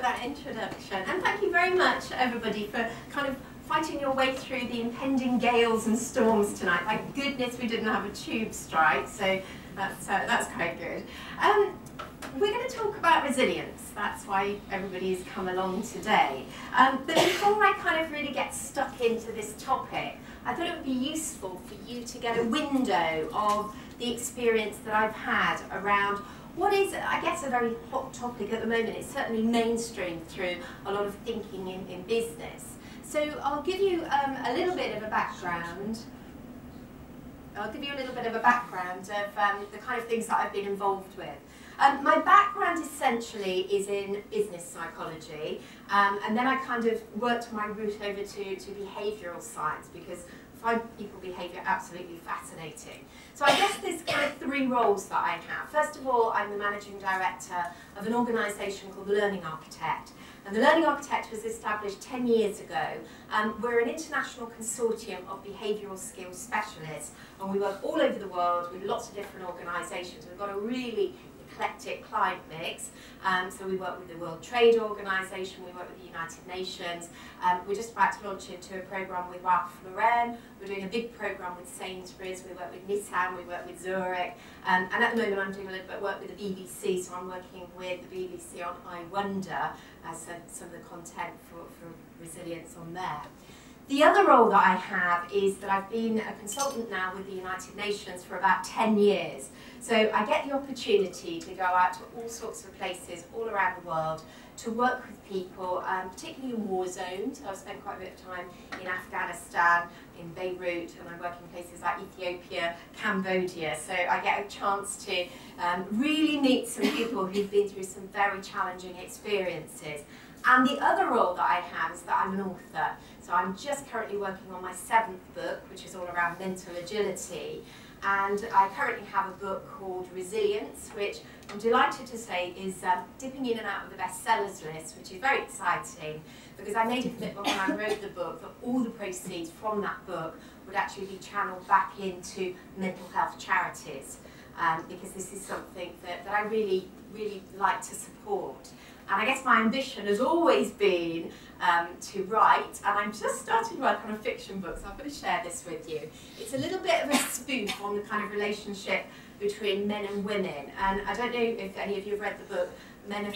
for that introduction. And thank you very much, everybody, for kind of fighting your way through the impending gales and storms tonight. Thank goodness we didn't have a tube strike, so that's quite good. We're going to talk about resilience. That's why everybody's come along today. But before I kind of really get stuck into this topic, I thought it would be useful for you to get a window of the experience that I've had around what is, I guess, a very hot topic at the moment. It's certainly mainstream through a lot of thinking in business. So I'll give you a little bit of a background. Of the kind of things that I've been involved with. My background essentially is in business psychology, and then I kind of worked my route over to behavioural science because I find people behaviour absolutely fascinating. So I guess there's kind of three roles that I have. First of all, I'm the managing director of an organisation called the Learning Architect. And the Learning Architect was established 10 years ago. We're an international consortium of behavioural skills specialists, and we work all over the world with lots of different organisations. We've got a really eclectic client mix. So we work with the World Trade Organization, we work with the United Nations. We're just about to launch into a program with Ralph Lauren. We're doing a big program with Sainsbury's. We work with Nissan, we work with Zurich. And at the moment I'm doing a little bit of work with the BBC, so I'm working with the BBC on I Wonder, some of the content for resilience on there. The other role that I have is that I've been a consultant now with the United Nations for about 10 years. So I get the opportunity to go out to all sorts of places all around the world to work with people, particularly in war zones. I've spent quite a bit of time in Afghanistan, in Beirut, and I work in places like Ethiopia, Cambodia. So I get a chance to really meet some people who've been through some very challenging experiences. And the other role that I have is that I'm an author. So I'm just currently working on my 7th book, which is all around mental agility. And I currently have a book called Resilience, which I'm delighted to say is dipping in and out of the bestsellers list, which is very exciting, because I made a commitment when I wrote the book that all the proceeds from that book would actually be channeled back into mental health charities, because this is something that I really, really like to support. And I guess my ambition has always been to write, and I'm just starting to work on a fiction book, so I'm going to share this with you. It's a little bit of a spoof on the kind of relationship between men and women. And I don't know if any of you have read the book, Men Are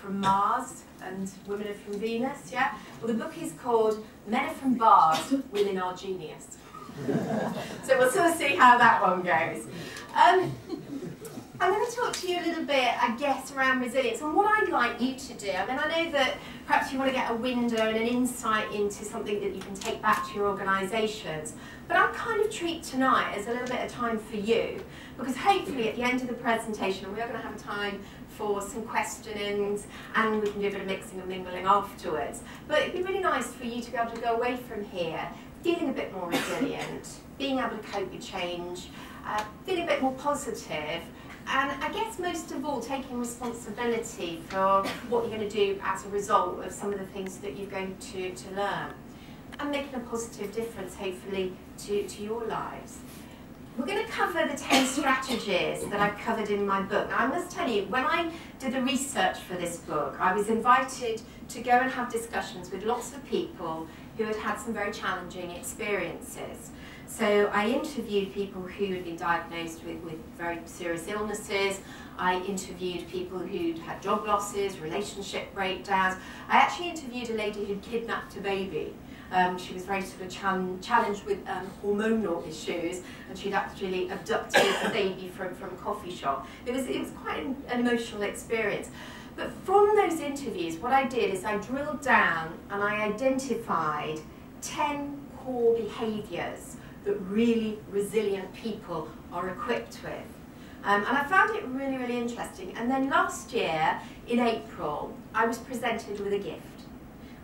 from Mars and Women Are from Venus, yeah? Well, the book is called Men Are from Mars, Women Are Genius. So we'll sort of see how that one goes. I'm going to talk to you a little bit, I guess, around resilience and what I'd like you to do. I mean, I know that perhaps you want to get a window and an insight into something that you can take back to your organisations, but I'll kind of treat tonight as a little bit of time for you, because hopefully at the end of the presentation, we are going to have time for some questionings, and we can do a bit of mixing and mingling afterwards. But it'd be really nice for you to be able to go away from here feeling a bit more resilient, being able to cope with change, feeling a bit more positive, and I guess most of all, taking responsibility for what you're going to do as a result of some of the things that you're going to learn, and making a positive difference, hopefully, to your lives. We're going to cover the 10 strategies that I've covered in my book. Now, I must tell you, when I did the research for this book, I was invited to go and have discussions with lots of people who had had some very challenging experiences. So I interviewed people who had been diagnosed with very serious illnesses. I interviewed people who'd had job losses, relationship breakdowns. I actually interviewed a lady who'd kidnapped a baby. She was very sort of challenged with hormonal issues, and she'd actually abducted a baby from a coffee shop. It was quite an emotional experience. But from those interviews, what I did is I drilled down and I identified 10 core behaviours that really resilient people are equipped with. And I found it really, really interesting. And then last year, in April, I was presented with a gift.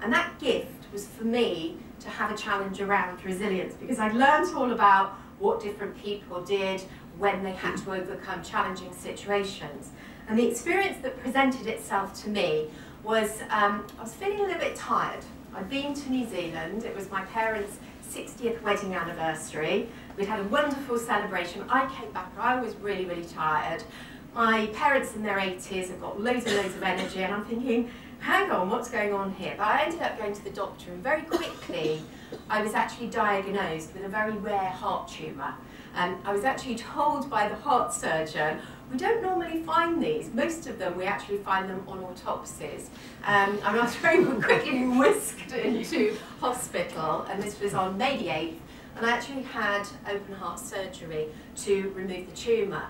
And that gift was for me to have a challenge around resilience, because I'd learned all about what different people did when they had to overcome challenging situations. And the experience that presented itself to me was, I was feeling a little bit tired. I'd been to New Zealand. It was my parents' 60th wedding anniversary. We'd had a wonderful celebration. I came back, I was really, really tired. My parents in their 80s have got loads and loads of energy, and I'm thinking, hang on, what's going on here? But I ended up going to the doctor, and very quickly I was actually diagnosed with a very rare heart tumour. I was actually told by the heart surgeon, we don't normally find these. Most of them, we actually find them on autopsies. And I was very quickly whisked into hospital, and this was on May the 8th, and I actually had open heart surgery to remove the tumour.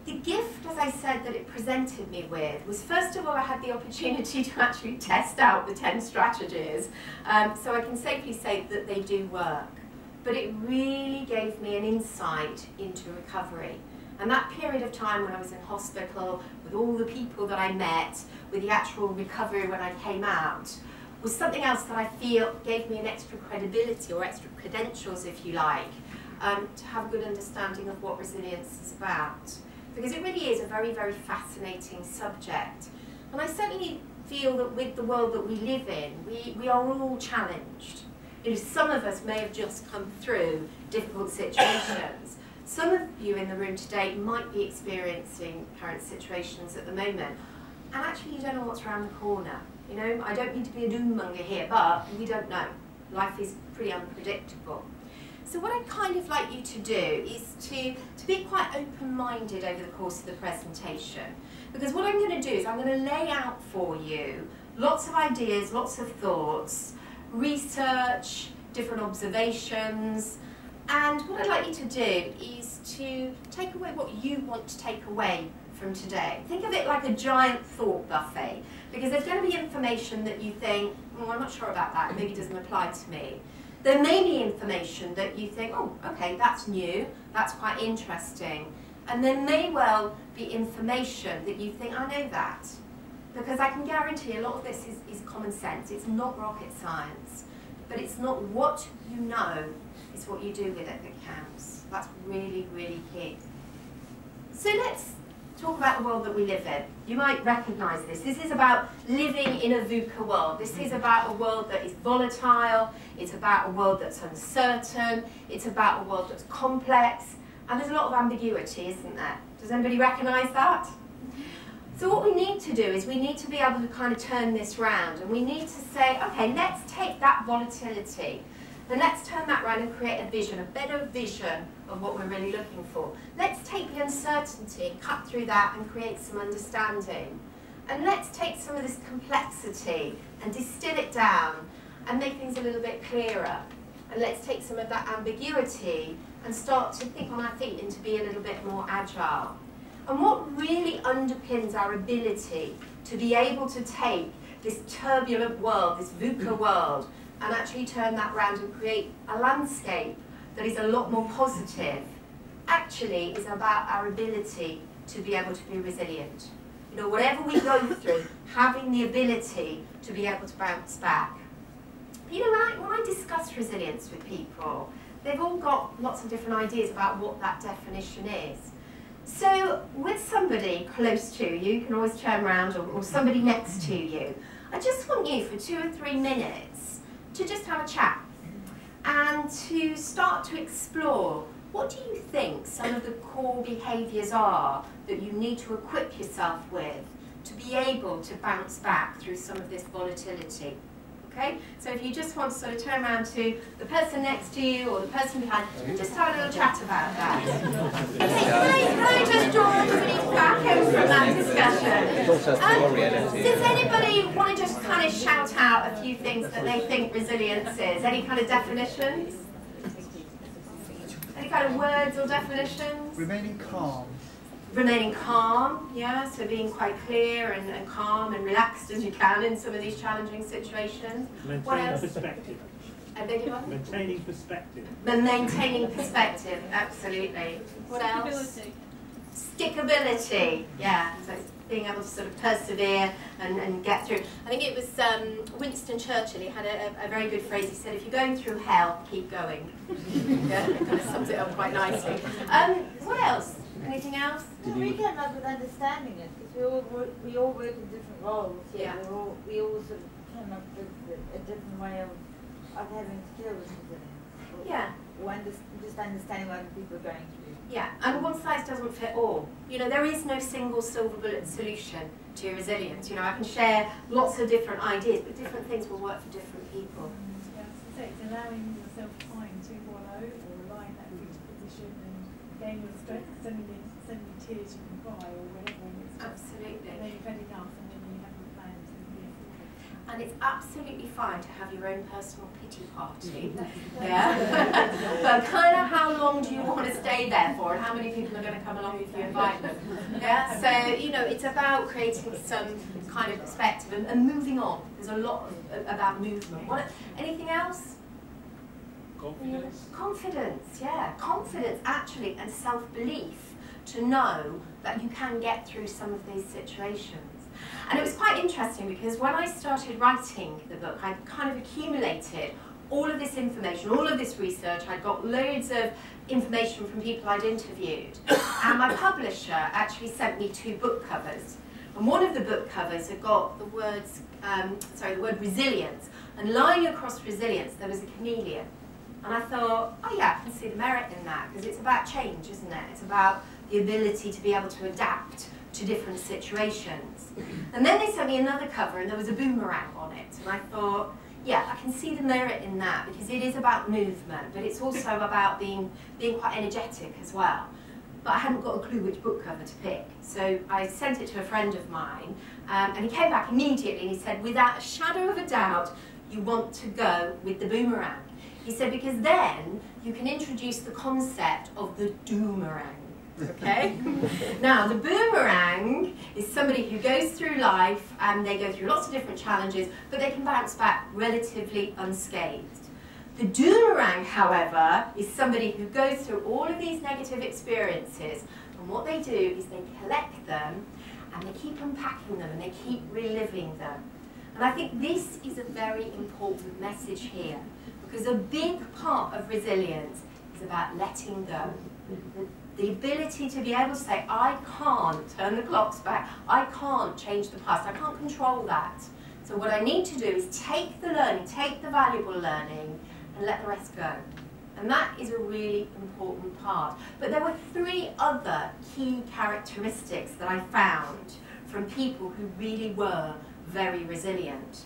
The gift, as I said, that it presented me with was, first of all, I had the opportunity to actually test out the 10 strategies, so I can safely say that they do work. But it really gave me an insight into recovery. And that period of time when I was in hospital, with all the people that I met, with the actual recovery when I came out, was something else that I feel gave me an extra credibility, or extra credentials, if you like, to have a good understanding of what resilience is about. Because it really is a very, very fascinating subject. And I certainly feel that with the world that we live in, we are all challenged. You know, some of us may have just come through difficult situations. Some of you in the room today might be experiencing current situations at the moment, and actually you don't know what's around the corner. You know, I don't mean to be a doom-monger here, but we don't know. Life is pretty unpredictable. So what I'd kind of like you to do is to be quite open-minded over the course of the presentation. Because what I'm going to do is I'm going to lay out for you lots of ideas, lots of thoughts, research, different observations, and what I'd like you to do is to take away what you want to take away from today. Think of it like a giant thought buffet, because there's going to be information that you think, oh, I'm not sure about that, it maybe doesn't apply to me. There may be information that you think, oh, okay, that's new, that's quite interesting. And there may well be information that you think, I know that. Because I can guarantee a lot of this is common sense. It's not rocket science. But it's not what you know, it's what you do with it that counts. That's really, really key. So let's talk about the world that we live in. You might recognise this. This is about living in a VUCA world. This is about a world that is volatile. It's about a world that's uncertain. It's about a world that's complex. And there's a lot of ambiguity, isn't there? Does anybody recognise that? So what we need to do is we need to be able to kind of turn this round, and we need to say, okay, let's take that volatility and let's turn that round and create a vision, a better vision of what we're really looking for. Let's take the uncertainty and cut through that and create some understanding. And let's take some of this complexity and distill it down and make things a little bit clearer. And let's take some of that ambiguity and start to think on our feet and to be a little bit more agile. And what really underpins our ability to be able to take this turbulent world, this VUCA world, and actually turn that round and create a landscape that is a lot more positive, actually is about our ability to be able to be resilient. You know, whatever we go through, having the ability to be able to bounce back. You know, when I discuss resilience with people, they've all got lots of different ideas about what that definition is. So with somebody close to you, you can always turn around, or somebody next to you, I just want you for 2 or 3 minutes to just have a chat and to start to explore, what do you think some of the core behaviours are that you need to equip yourself with to be able to bounce back through some of this volatility? Okay, so if you just want to sort of turn around to the person next to you or the person behind, just have a little chat about that. Okay, can I just draw everybody back in from that discussion? Does anybody want to just kind of shout out a few things that they think resilience is? Any kind of definitions? Any kind of words or definitions? Remaining calm. Remaining calm, yeah, so being quite clear and calm and relaxed as you can in some of these challenging situations. Maintaining perspective. I beg your pardon? Maintaining perspective. Maintaining perspective, absolutely. What else? Stickability, yeah, so being able to sort of persevere and get through. I think it was Winston Churchill, he had a very good phrase. He said, if you're going through hell, keep going. Yeah, it kind of sums it up quite nicely. What else? Anything else? We came up with understanding it, because we all work in different roles. Yeah. We all sort of came up with a different way of having to deal with resilience. Yeah. Or just understanding what people are going through. Yeah, and one size doesn't fit all. You know, there is no single silver bullet solution to resilience. You know, I can share lots of different ideas, but different things will work for different people. Yeah, so it's allowing yourself time to wallow or lie in that fixed position and gain your strength, sending tears you can cry or whatever. And it's Absolutely. And then you've had enough and then you have your plans and here for it. And it's absolutely fine to have your own personal pity party. Yeah. But kind of how long do you want to stay there for, and how many people are going to come along if you invite them? Yeah. So you know, it's about creating some kind of perspective and moving on. There's a lot about movement. Anything else? Confidence. Confidence. Yeah. Confidence actually, and self-belief to know that you can get through some of these situations. And it was quite interesting because when I started writing the book, I kind of accumulated all of this information, all of this research. I got loads of information from people I'd interviewed. And my publisher actually sent me 2 book covers. And one of the book covers had got the words, the word resilience. And lying across resilience, there was a chameleon. And I thought, oh yeah, I can see the merit in that, because it's about change, isn't it? It's about the ability to be able to adapt to different situations. And then they sent me another cover and there was a boomerang on it. And I thought, yeah, I can see the merit in that, because it is about movement, but it's also about being quite energetic as well. But I hadn't got a clue which book cover to pick. So I sent it to a friend of mine, and he came back immediately and he said, without a shadow of a doubt, you want to go with the boomerang. He said, because then you can introduce the concept of the doomerang. Okay? Now, the boomerang is somebody who goes through life and they go through lots of different challenges, but they can bounce back relatively unscathed. The doomerang, however, is somebody who goes through all of these negative experiences, and what they do is they collect them and they keep unpacking them and they keep reliving them. And I think this is a very important message here, because a big part of resilience is about letting go. The ability to be able to say, I can't turn the clocks back, I can't change the past, I can't control that. So what I need to do is take the learning, take the valuable learning, and let the rest go. And that is a really important part. But there were 3 other key characteristics that I found from people who really were very resilient.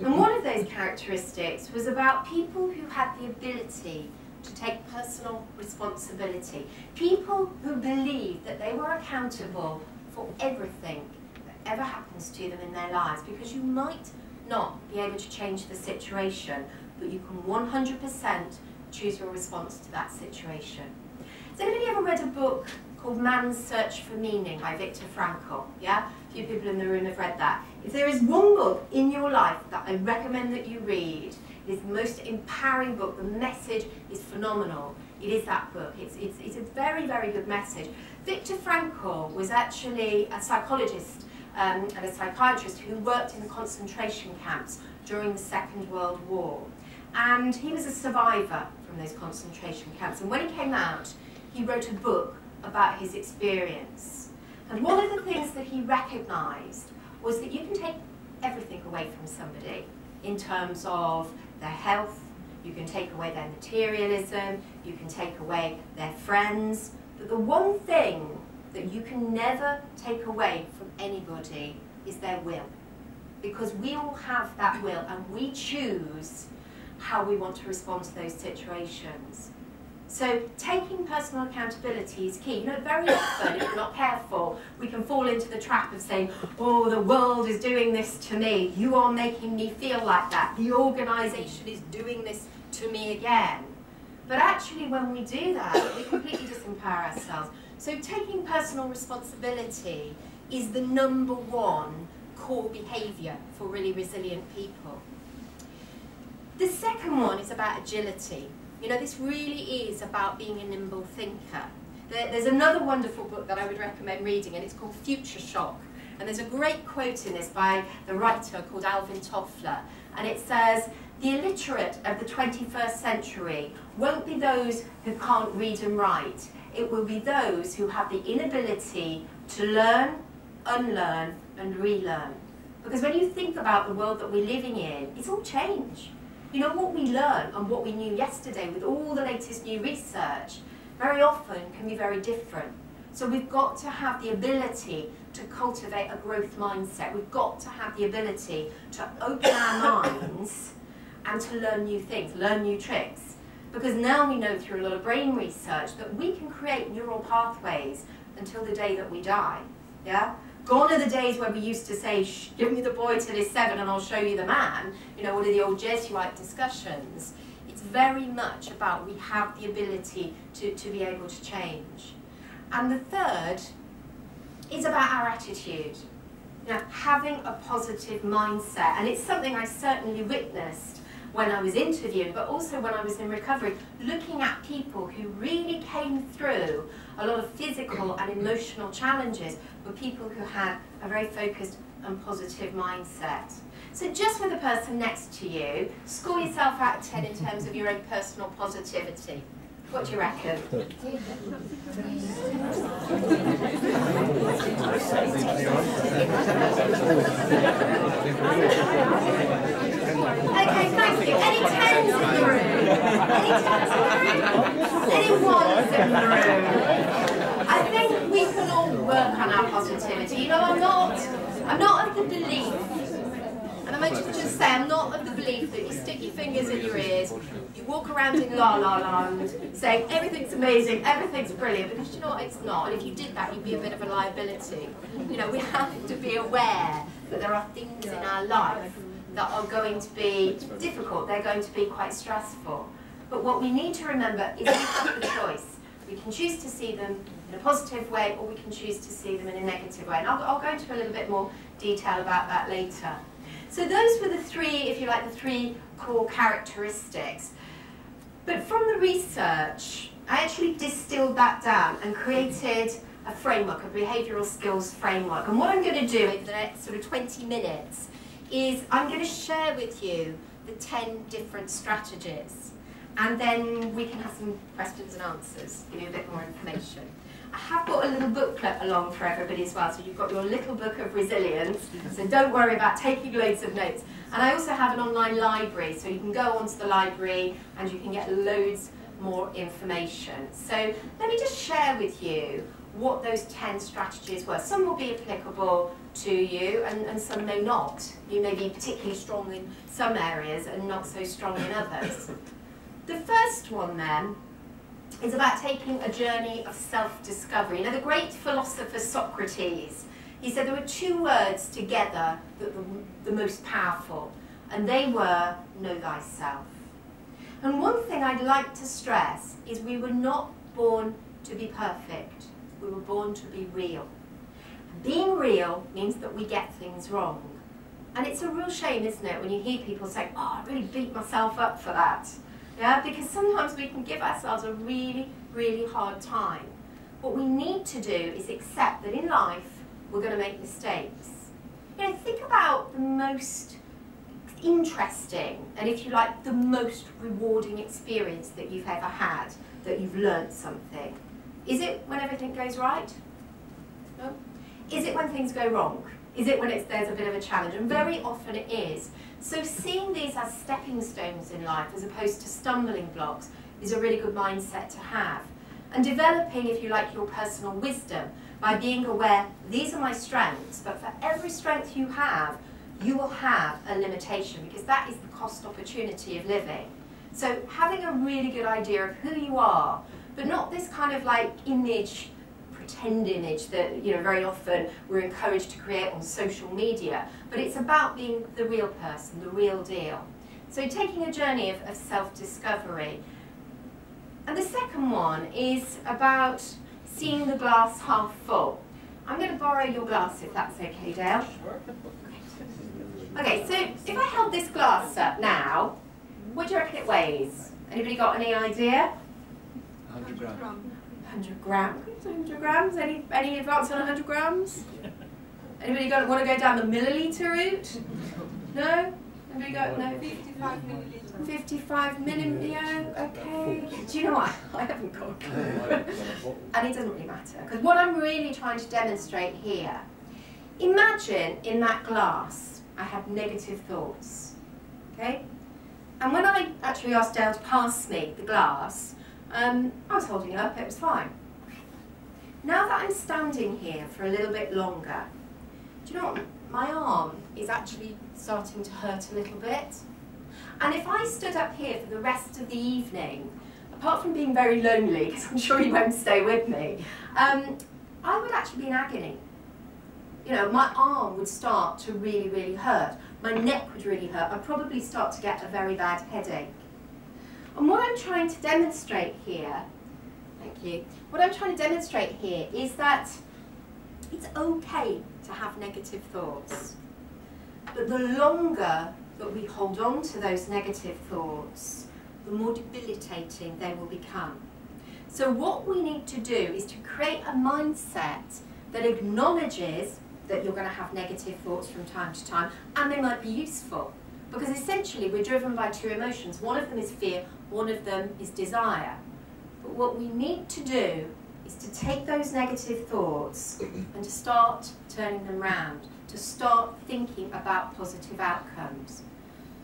And one of those characteristics was about people who had the ability to take personal responsibility. People who believed that they were accountable for everything that ever happens to them in their lives, because you might not be able to change the situation, but you can 100% choose your response to that situation. Has anybody ever read a book called Man's Search for Meaning by Viktor Frankl? Yeah? A few people in the room have read that. If there is one book in your life that I recommend that you read, it is the most empowering book. The message is phenomenal. It is that book. It's a very, very good message. Viktor Frankl was actually a psychologist and a psychiatrist who worked in the concentration camps during the Second World War. And he was a survivor from those concentration camps. And when he came out, he wrote a book about his experience. And one of the things that he recognized was that you can take everything away from somebody in terms of their health, you can take away their materialism, you can take away their friends, but the one thing that you can never take away from anybody is their will. Because we all have that will and we choose how we want to respond to those situations. So taking personal accountability is key. You know, very often, if we're not careful, we can fall into the trap of saying, oh, the world is doing this to me. You are making me feel like that. The organisation is doing this to me again. But actually, when we do that, we completely disempower ourselves. So taking personal responsibility is the #1 core behaviour for really resilient people. The second one is about agility. You know, this really is about being a nimble thinker. There's another wonderful book that I would recommend reading, and it's called Future Shock. And there's a great quote in this by the writer called Alvin Toffler. And it says, the illiterate of the 21st century won't be those who can't read and write. It will be those who have the inability to learn, unlearn, and relearn. Because when you think about the world that we're living in, it's all change. You know, what we learn and what we knew yesterday with all the latest new research very often can be very different. So we've got to have the ability to cultivate a growth mindset. We've got to have the ability to open our minds and to learn new things, learn new tricks. Because now we know through a lot of brain research that we can create neural pathways until the day that we die. Yeah? Gone are the days where we used to say, shh, give me the boy till he's 7 and I'll show you the man. You know, one of the old Jesuit discussions. It's very much about we have the ability to be able to change. And the third is about our attitude. You know, having a positive mindset. And it's something I certainly witnessed when I was interviewing, but also when I was in recovery, looking at people who really came through a lot of physical and emotional challenges were people who had a very focused and positive mindset. So just with the person next to you, score yourself out of 10 in terms of your own personal positivity. What do you reckon? Okay, thank you. Any 10s in the room? Any 10s in the room? Any 1s in the room? I think we can all work on our positivity. You know, I'm not of the belief, and I might just say, I'm not of the belief that you stick your fingers in your ears, you walk around in La La Land saying everything's amazing, everything's brilliant, because you know what, it's not. And if you did that, you'd be a bit of a liability. You know, we have to be aware that there are things in our life that are going to be difficult, they're going to be quite stressful. But what we need to remember is we have the choice. We can choose to see them in a positive way, or we can choose to see them in a negative way. And I'll go into a little bit more detail about that later. So those were the three, if you like, the three core characteristics. But from the research, I actually distilled that down and created a framework, a behavioural skills framework. And what I'm going to do in the next sort of 20 minutes is I'm going to share with you the 10 different strategies. And then we can have some questions and answers, give you a bit more information. I have got a little booklet along for everybody as well, so you've got your little book of resilience, so don't worry about taking loads of notes. And I also have an online library, so you can go onto the library and you can get loads more information. So let me just share with you what those 10 strategies were. Some will be applicable to you and some may not. You may be particularly strong in some areas and not so strong in others. The first one then is about taking a journey of self-discovery. Now, the great philosopher Socrates, he said there were 2 words together that were the most powerful, and they were know thyself. And one thing I'd like to stress is we were not born to be perfect. We were born to be real. And being real means that we get things wrong. And it's a real shame, isn't it, when you hear people say, oh, I really beat myself up for that. Yeah, because sometimes we can give ourselves a really, really hard time. What we need to do is accept that in life, we're going to make mistakes. You know, think about the most interesting, and if you like, the most rewarding experience that you've ever had, that you've learnt something. Is it when everything goes right? No? Is it when things go wrong? Is it when there's a bit of a challenge? And very often it is. So seeing these as stepping stones in life as opposed to stumbling blocks is a really good mindset to have. And developing, if you like, your personal wisdom by being aware, these are my strengths, but for every strength you will have a limitation, because that is the cost opportunity of living. So having a really good idea of who you are, but not this kind of like image, pretend image that, you know, very often we're encouraged to create on social media, but it's about being the real person, the real deal. So taking a journey of self-discovery. And the second one is about seeing the glass half full. I'm going to borrow your glass if that's okay, Dale. Okay, so if I held this glass up now, what do you reckon it weighs? Anybody got any idea? 100 grams. 100 grams. 100 grams? Any advance on 100 grams? Anybody want to go down the milliliter route? No? Anybody got no? 55 milliliters. 55 milliliters. Yeah, okay. Do you know what? I haven't got a clue. And it doesn't really matter, because what I'm really trying to demonstrate here, imagine in that glass I have negative thoughts. Okay? And when I actually asked Dale to pass me the glass, I was holding it up, it was fine. Now that I'm standing here for a little bit longer, do you know what? My arm is actually starting to hurt a little bit. And if I stood up here for the rest of the evening, apart from being very lonely, because I'm sure you won't stay with me, I would actually be in agony. You know, my arm would start to really, really hurt. My neck would really hurt. I'd probably start to get a very bad headache. And what I'm trying to demonstrate here, thank you, what I'm trying to demonstrate here is that it's okay to have negative thoughts. But the longer that we hold on to those negative thoughts, the more debilitating they will become. So what we need to do is to create a mindset that acknowledges that you're going to have negative thoughts from time to time, and they might be useful. Because essentially we're driven by two emotions. One of them is fear, one of them is desire. But what we need to do is to take those negative thoughts and to start turning them round, to start thinking about positive outcomes,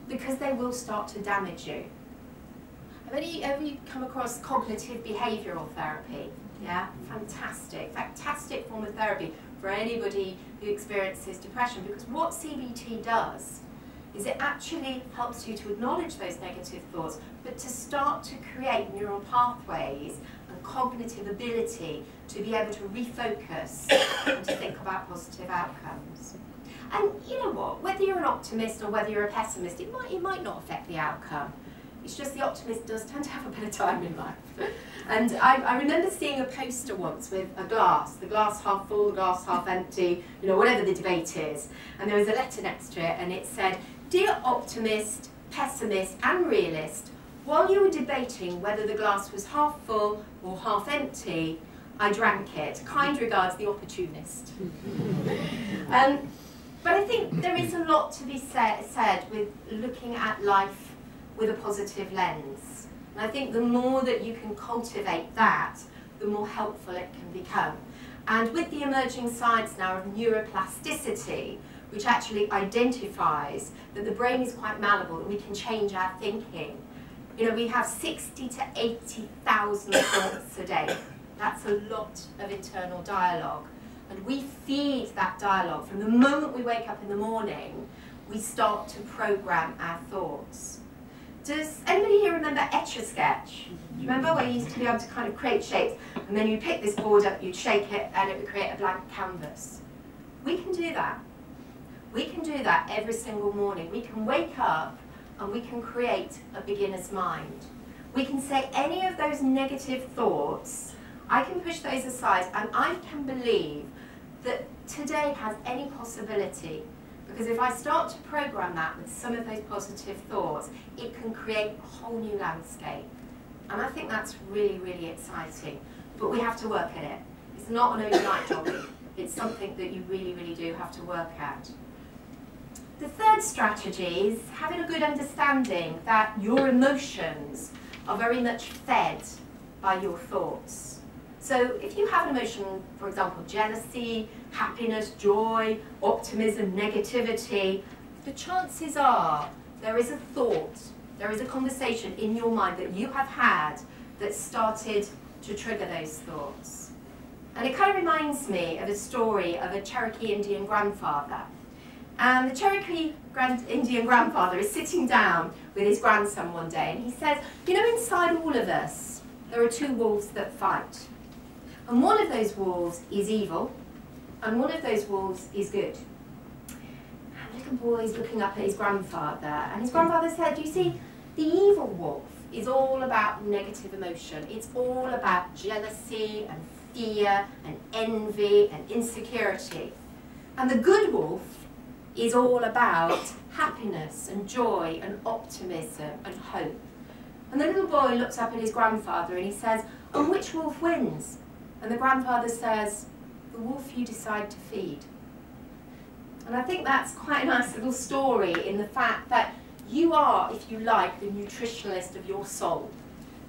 because they will start to damage you. Have you come across cognitive behavioural therapy? Yeah, fantastic form of therapy for anybody who experiences depression, because what CBT does is it actually helps you to acknowledge those negative thoughts, but to start to create neural pathways and cognitive ability to be able to refocus and to think about positive outcomes. And you know what, whether you're an optimist or whether you're a pessimist, it might not affect the outcome. It's just the optimist does tend to have a better time in life. And I remember seeing a poster once with a glass, the glass half full, the glass half empty, you know, whatever the debate is. And there was a letter next to it and it said, "Dear optimist, pessimist and realist, while you were debating whether the glass was half full or half empty, I drank it. Kind regards, the opportunist." But I think there is a lot to be said with looking at life with a positive lens. And I think the more that you can cultivate that, the more helpful it can become. And with the emerging science now of neuroplasticity, which actually identifies that the brain is quite malleable, that we can change our thinking. You know, we have 60 to 80,000 thoughts a day. That's a lot of internal dialogue. And we feed that dialogue. From the moment we wake up in the morning, we start to program our thoughts. Does anybody here remember Etch-a-Sketch? Do you remember where you used to be able to kind of create shapes, and then you pick this board up, you'd shake it, and it would create a blank canvas? We can do that. We can do that every single morning. We can wake up and we can create a beginner's mind. We can say any of those negative thoughts, I can push those aside, and I can believe that today has any possibility. Because if I start to program that with some of those positive thoughts, it can create a whole new landscape. And I think that's really, really exciting. But we have to work at it. It's not an overnight job. It's something that you really, really do have to work at. The third strategy is having a good understanding that your emotions are very much fed by your thoughts. So if you have an emotion, for example, jealousy, happiness, joy, optimism, negativity, the chances are there is a thought, there is a conversation in your mind that you have had that started to trigger those thoughts. And it kind of reminds me of a story of a Cherokee Indian grandfather. And the Cherokee Indian grandfather is sitting down with his grandson one day and he says, you know, inside all of us, there are two wolves that fight. And one of those wolves is evil, and one of those wolves is good. And the little boy is looking up at his grandfather, and his grandfather said, you see, the evil wolf is all about negative emotion. It's all about jealousy and fear and envy and insecurity. And the good wolf is all about happiness and joy and optimism and hope. And the little boy looks up at his grandfather and he says, and which wolf wins? And the grandfather says, the wolf you decide to feed. And I think that's quite a nice little story in the fact that you are, if you like, the nutritionalist of your soul.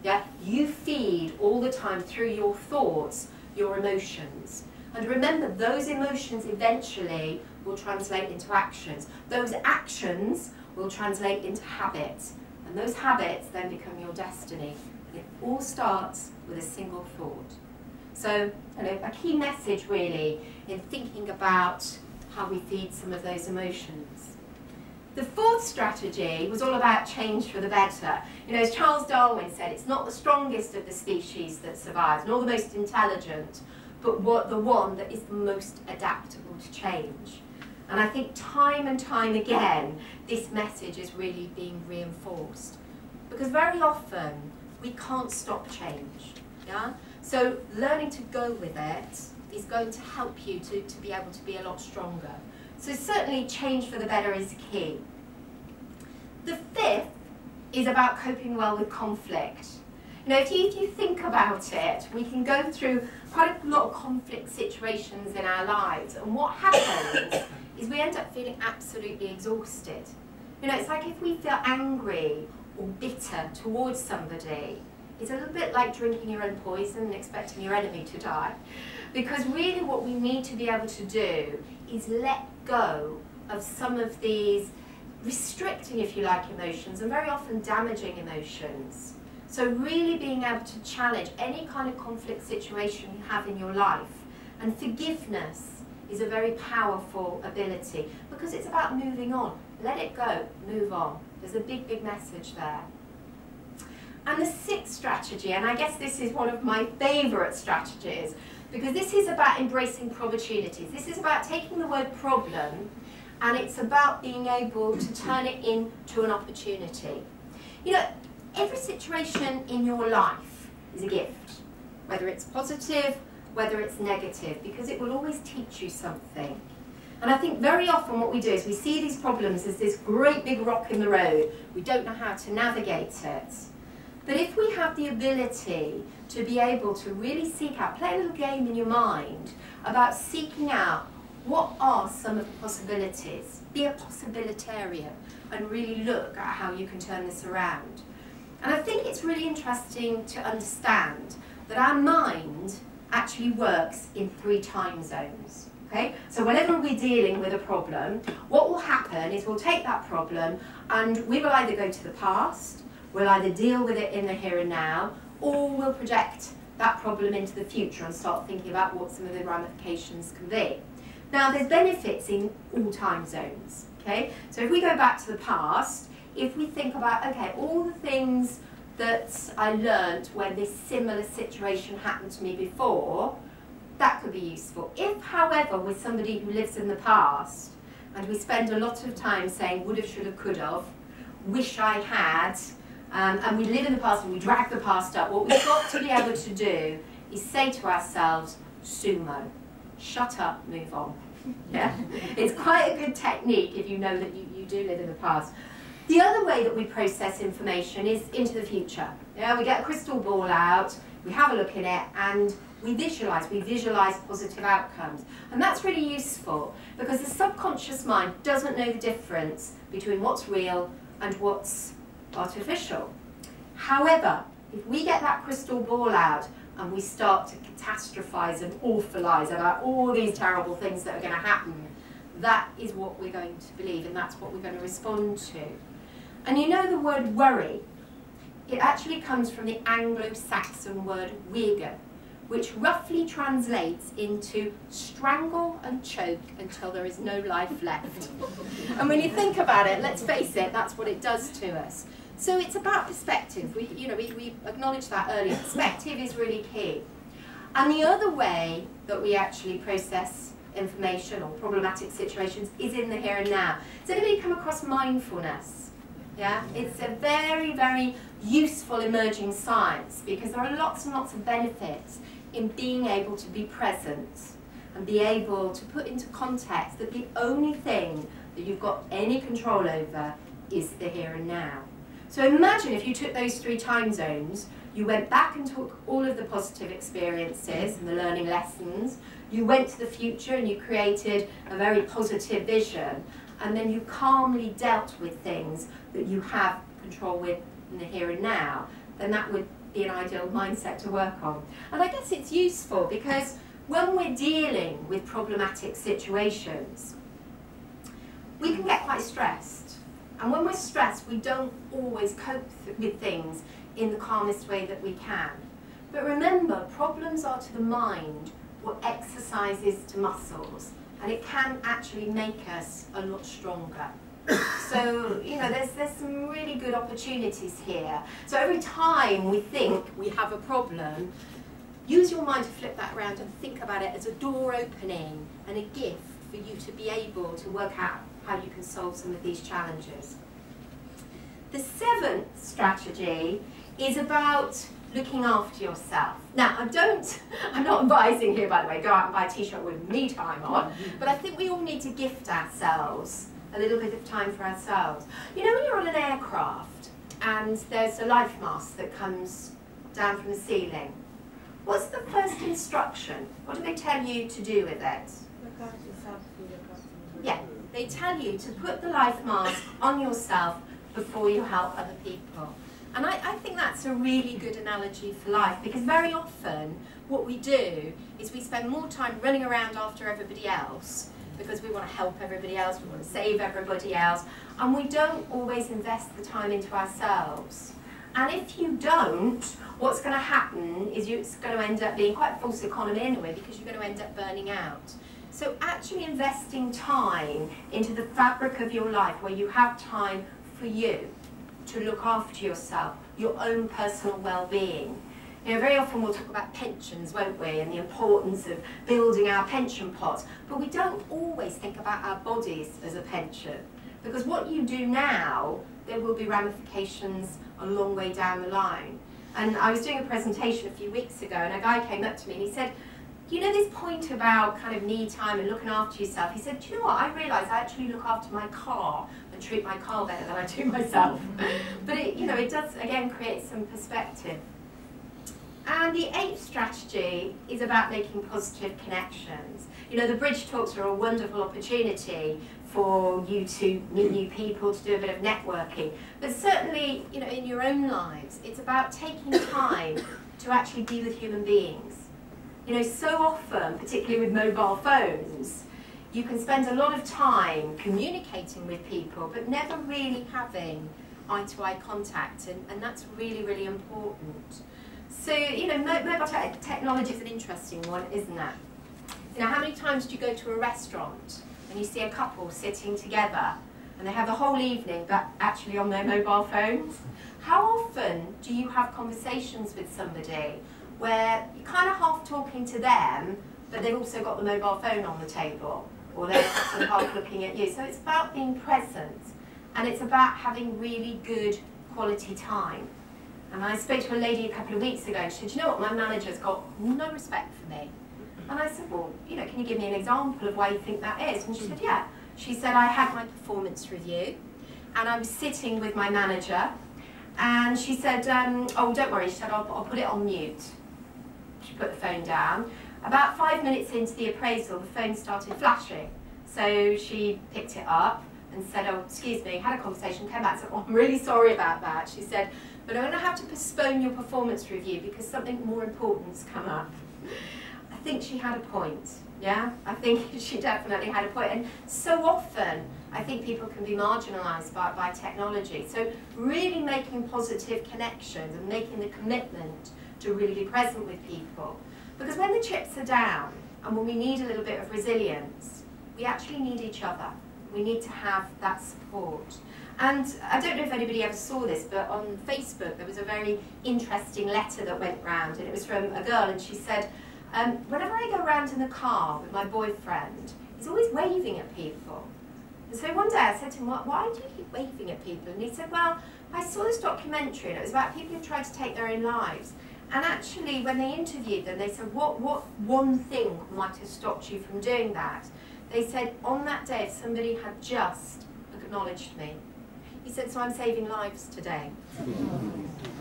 Yeah? You feed all the time through your thoughts, your emotions. And remember, those emotions eventually will translate into actions. Those actions will translate into habits. And those habits then become your destiny. It all starts with a single thought. So, a key message really in thinking about how we feed some of those emotions. The fourth strategy was all about change for the better. As Charles Darwin said, it's not the strongest of the species that survives, nor the most intelligent, but the one that is the most adaptable to change. And I think time and time again, this message is really being reinforced. Because very often, we can't stop change. Yeah? So learning to go with it is going to help you to be able to be a lot stronger. So certainly change for the better is key. The fifth is about coping well with conflict. If you think about it, we can go through quite a lot of conflict situations in our lives, and what happens is we end up feeling absolutely exhausted. It's like if we feel angry or bitter towards somebody, it's a little bit like drinking your own poison and expecting your enemy to die. Because really what we need to be able to do is let go of some of these restricting, if you like, emotions, and very often damaging emotions. So really being able to challenge any kind of conflict situation you have in your life. And forgiveness is a very powerful ability because it's about moving on. Let it go, move on. There's a big, big message there. And the sixth strategy, and I guess this is one of my favourite strategies, because this is about embracing opportunities. This is about taking the word problem, and it's about being able to turn it into an opportunity. Every situation in your life is a gift, whether it's positive, whether it's negative, because it will always teach you something. And I think very often what we do is we see these problems as this great big rock in the road. We don't know how to navigate it. But if we have the ability to be able to really seek out, play a little game in your mind about seeking out what are some of the possibilities, be a possibilitarian and really look at how you can turn this around. And I think it's really interesting to understand that our mind actually works in 3 time zones. Okay? So whenever we're dealing with a problem, what will happen is we'll take that problem and we will either go to the past, we'll either deal with it in the here and now, or we'll project that problem into the future and start thinking about what some of the ramifications can be. Now, there's benefits in all time zones, okay? So if we go back to the past, if we think about, okay, all the things that I learned when this similar situation happened to me before, that could be useful. If, however, we're somebody who lives in the past, and we spend a lot of time saying would have, should have, could have, wish I had, and we live in the past and we drag the past up, what we've got to be able to do is say to ourselves, sumo, shut up, move on. Yeah? It's quite a good technique if you know that you do live in the past. The other way that we process information is into the future. Yeah? We get a crystal ball out, we have a look in it, and we visualize positive outcomes. And that's really useful because the subconscious mind doesn't know the difference between what's real and what's artificial. However, if we get that crystal ball out and we start to catastrophize and awfulize about all these terrible things that are going to happen, that is what we're going to believe and that's what we're going to respond to. And you know the word worry, it actually comes from the Anglo-Saxon word weagen, which roughly translates into strangle and choke until there is no life left. And when you think about it, let's face it, that's what it does to us. So it's about perspective. We acknowledged that earlier. Perspective is really key. And the other way that we actually process information or problematic situations is in the here and now. Has anybody come across mindfulness? Yeah, it's a very, very useful emerging science because there are lots and lots of benefits in being able to be present and be able to put into context that the only thing that you've got any control over is the here and now. So imagine if you took those 3 time zones, you went back and took all of the positive experiences and the learning lessons, you went to the future and you created a very positive vision, and then you calmly dealt with things that you have control with in the here and now, then that would be an ideal mindset to work on. And I guess it's useful because when we're dealing with problematic situations, we can get quite stressed. And when we're stressed, we don't always cope with things in the calmest way that we can. But remember, problems are to the mind what exercise is to muscles, and it can actually make us a lot stronger. So, you know, there's some really good opportunities here. So every time we think we have a problem, use your mind to flip that around and think about it as a door opening and a gift for you to be able to work out how you can solve some of these challenges. The 7th strategy is about looking after yourself. Now, I'm not advising here, by the way, go out and buy a t-shirt with me time on, but I think we all need to gift ourselves a little bit of time for ourselves. You know when you're on an aircraft and there's a life mask that comes down from the ceiling, what's the first instruction? What do they tell you to do with it? Look after yourself before you look after others. Yeah, they tell you to put the life mask on yourself before you help other people. And I think that's a really good analogy for life, because very often what we do is we spend more time running around after everybody else because we want to help everybody else, we want to save everybody else, and we don't always invest the time into ourselves. And if you don't, what's going to happen is it's going to end up being quite a false economy anyway, because you're going to end up burning out. So actually investing time into the fabric of your life where you have time for you, to look after yourself, your own personal well-being. You know, very often we'll talk about pensions, won't we, and the importance of building our pension pots, but we don't always think about our bodies as a pension, because what you do now, there will be ramifications a long way down the line. And I was doing a presentation a few weeks ago, and a guy came up to me and he said, you know this point about kind of need time and looking after yourself? He said, do you know what, I realise I actually look after my car and treat my car better than I do myself. But it, you know, it does, again, create some perspective. And the 8th strategy is about making positive connections. You know, the BridgeTalks are a wonderful opportunity for you to meet new people, to do a bit of networking. But certainly, you know, in your own lives, it's about taking time to actually be with human beings. You know, so often, particularly with mobile phones, you can spend a lot of time communicating with people, but never really having eye-to-eye contact, and that's really, really important. So, you know, mobile technology is an interesting one, isn't it? You know, how many times do you go to a restaurant and you see a couple sitting together and they have the whole evening but actually on their mobile phones? How often do you have conversations with somebody where you're kind of half talking to them, but they've also got the mobile phone on the table, or they're sort of half looking at you? So it's about being present, and it's about having really good quality time. And I spoke to a lady a couple of weeks ago, and she said, you know what, my manager's got no respect for me. And I said, well, you know, can you give me an example of why you think that is? And she said, yeah. She said, I had my performance review, and I was sitting with my manager, and she said, oh, don't worry, she said, I'll put it on mute. She put the phone down. About 5 minutes into the appraisal, the phone started flashing. So she picked it up and said, oh, excuse me, had a conversation, came back and said, oh, I'm really sorry about that. She said, but I'm going to have to postpone your performance review because something more important's come up. I think she had a point, yeah? I think she definitely had a point. And so often, I think people can be marginalised by technology. So really making positive connections and making the commitment to really be present with people. Because when the chips are down and when we need a little bit of resilience, we actually need each other. We need to have that support. And I don't know if anybody ever saw this, but on Facebook there was a very interesting letter that went round, and it was from a girl, and she said, whenever I go around in the car with my boyfriend, he's always waving at people. And so one day I said to him, why do you keep waving at people? And he said, well, I saw this documentary, and it was about people who tried to take their own lives. And actually, when they interviewed them, they said, what one thing might have stopped you from doing that? They said, on that day, if somebody had just acknowledged me. He said, so I'm saving lives today.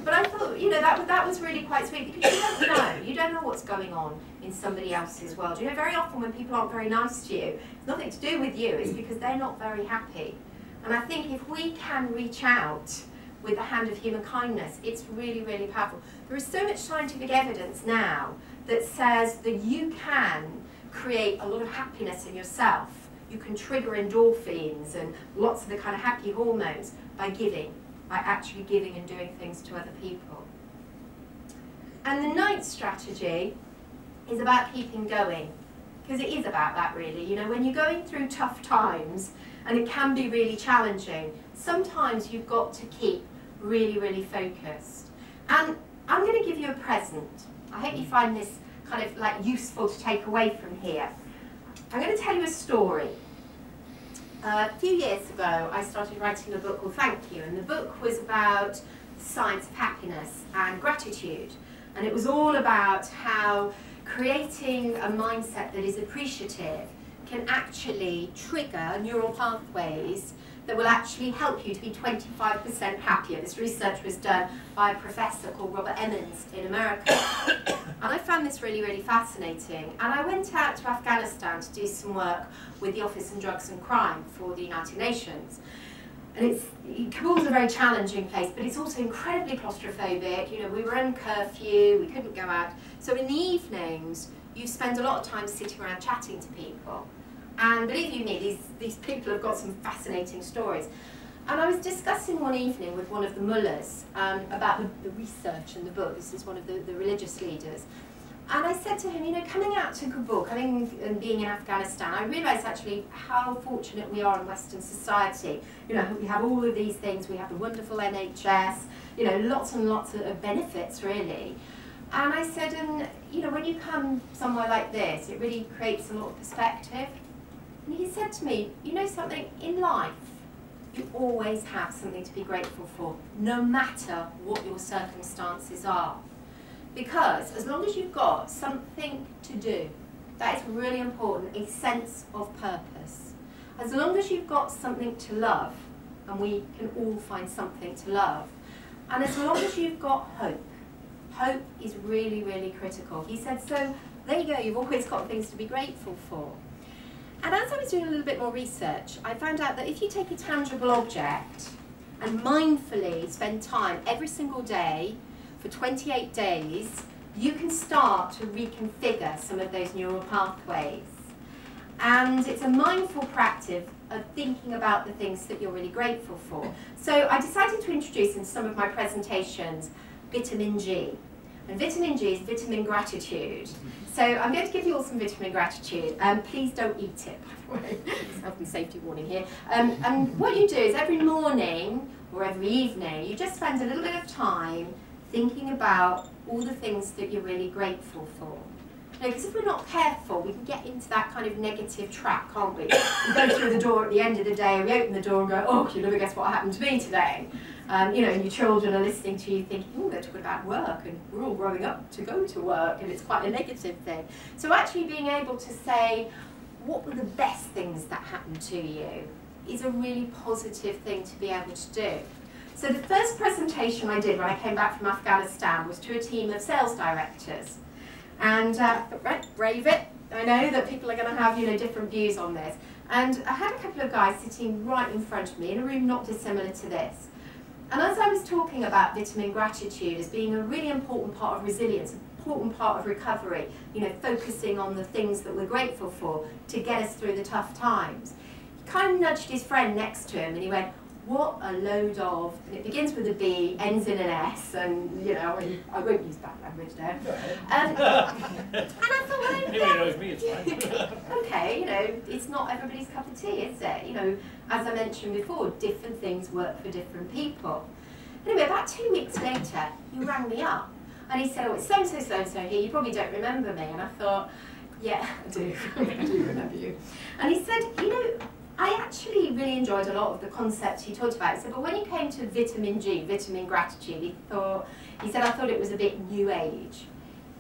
But I thought, you know, that was really quite sweet, because you don't know what's going on in somebody else's world. You know, very often when people aren't very nice to you, it's nothing to do with you, it's because they're not very happy. And I think if we can reach out with the hand of human kindness, it's really, really powerful. There is so much scientific evidence now that says that you can create a lot of happiness in yourself. You can trigger endorphins and lots of the kind of happy hormones by giving, by actually giving and doing things to other people. And the 9th strategy is about keeping going, because it is about that really. You know, when you're going through tough times, and it can be really challenging, sometimes you've got to keep really, really focused. And I'm going to give you a present. I hope you find this kind of like useful to take away from here. I'm going to tell you a story. A few years ago, I started writing a book called Thank You, and the book was about the science of happiness and gratitude. And it was all about how creating a mindset that is appreciative can actually trigger neural pathways that will actually help you to be 25% happier. This research was done by a professor called Robert Emmons in America. And I found this really, really fascinating. And I went out to Afghanistan to do some work with the Office on Drugs and Crime for the United Nations. And Kabul's a very challenging place, but it's also incredibly claustrophobic. You know, we were in curfew, we couldn't go out. So in the evenings, you spend a lot of time sitting around chatting to people. And believe you me, these people have got some fascinating stories. And I was discussing one evening with one of the mullahs about the research in the book. This is one of the religious leaders. And I said to him, you know, coming out to Kabul, coming and being in Afghanistan, I realised actually how fortunate we are in Western society. You know, we have all of these things. We have the wonderful NHS, you know, lots and lots of benefits, really. And I said, and, you know, when you come somewhere like this, it really creates a lot of perspective. And he said to me, you know something, in life, you always have something to be grateful for, no matter what your circumstances are. Because as long as you've got something to do, that is really important, a sense of purpose. As long as you've got something to love, and we can all find something to love, and as long as you've got hope, hope is really, really critical. He said, so there you go, you've always got things to be grateful for. And as I was doing a little bit more research, I found out that if you take a tangible object and mindfully spend time every single day for 28 days, you can start to reconfigure some of those neural pathways. And it's a mindful practice of thinking about the things that you're really grateful for. So I decided to introduce in some of my presentations vitamin G. And vitamin G is vitamin gratitude. So I'm going to give you all some vitamin gratitude. Please don't eat it, by the way. Health and safety warning here. And what you do is every morning or every evening, you just spend a little bit of time thinking about all the things that you're really grateful for. Because if we're not careful, we can get into that kind of negative trap, can't we? We go through the door at the end of the day, and we open the door and go, oh, you never guess what happened to me today. You know, and your children are listening to you thinking, oh, they're talking about work, and we're all growing up to go to work, and it's quite a negative thing. So actually being able to say, what were the best things that happened to you, is a really positive thing to be able to do. So the first presentation I did when I came back from Afghanistan was to a team of sales directors. And right, brave it. I know that people are going to have, you know, different views on this. And I had a couple of guys sitting right in front of me in a room not dissimilar to this. And as I was talking about vitamin gratitude as being a really important part of resilience, an important part of recovery, you know, focusing on the things that we're grateful for to get us through the tough times, he kind of nudged his friend next to him and he went, what a load of, and it begins with a B, ends in an S, and, you know, I won't use that language there. And I thought, well, Anybody knows me, it's fine. okay, you know, it's not everybody's cup of tea, is it? You know, as I mentioned before, different things work for different people. Anyway, about 2 weeks later, he rang me up, and he said, oh, it's so-and-so, so-and-so here, you probably don't remember me. And I thought, yeah, I do, I do remember you. And he said, you know, I actually really enjoyed a lot of the concepts you talked about. He said, but when you came to vitamin G, vitamin gratitude, he said, I thought it was a bit new age.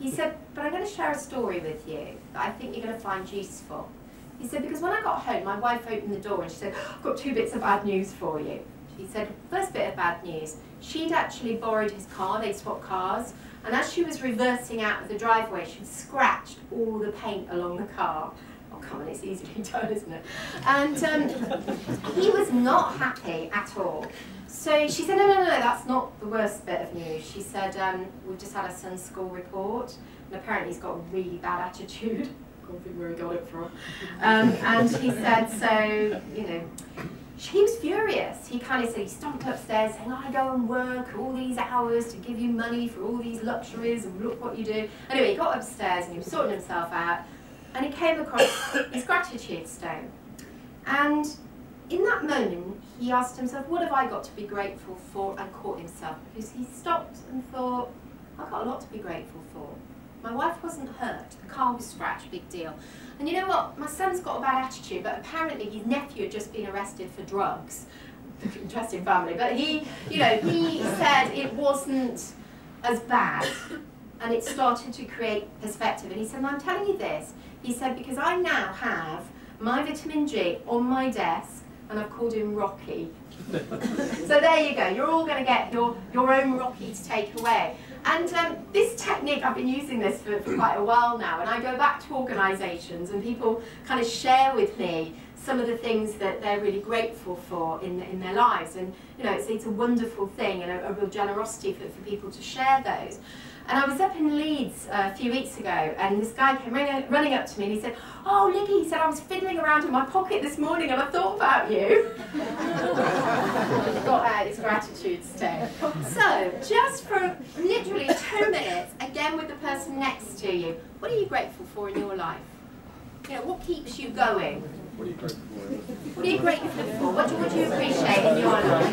He said, but I'm going to share a story with you that I think you're going to find useful. He said, because when I got home, my wife opened the door and she said, I've got 2 bits of bad news for you. She said, first bit of bad news, she'd actually borrowed his car, they swapped cars, and as she was reversing out of the driveway, she'd scratched all the paint along the car. Oh, come on, it's easily done, isn't it? And he was not happy at all. So she said, no, that's not the worst bit of news. She said, we've just had our son's school report, and apparently he's got a really bad attitude. I can't think where he got it from. And she said, so, you know, he was furious. He kind of said, he stomped upstairs saying, I go and work all these hours to give you money for all these luxuries and look what you do. Anyway, he got upstairs and he was sorting himself out and he came across his gratitude stone. And in that moment, he asked himself, what have I got to be grateful for? And caught himself because he stopped and thought, I've got a lot to be grateful for. My wife wasn't hurt, the car was scratched, big deal. And you know what, my son's got a bad attitude, but apparently his nephew had just been arrested for drugs. Interesting family, but he said it wasn't as bad, and it started to create perspective. And he said, I'm telling you this, he said, because I now have my vitamin G on my desk, and I've called him Rocky. So there you go, you're all going to get your own Rocky to take away. And this technique, I've been using this for quite a while now, and I go back to organisations and people kind of share with me some of the things that they're really grateful for in their lives. And you know, it's a wonderful thing and a real generosity for people to share those. And I was up in Leeds a few weeks ago, and this guy came running up to me and he said, oh, Liggy, he said, I was fiddling around in my pocket this morning and I thought about you. Got out his gratitude stone. So, just for literally 2 minutes, again with the person next to you, what are you grateful for in your life? You know, what keeps you going? What are you grateful for? What are you grateful for? What do you appreciate in your life?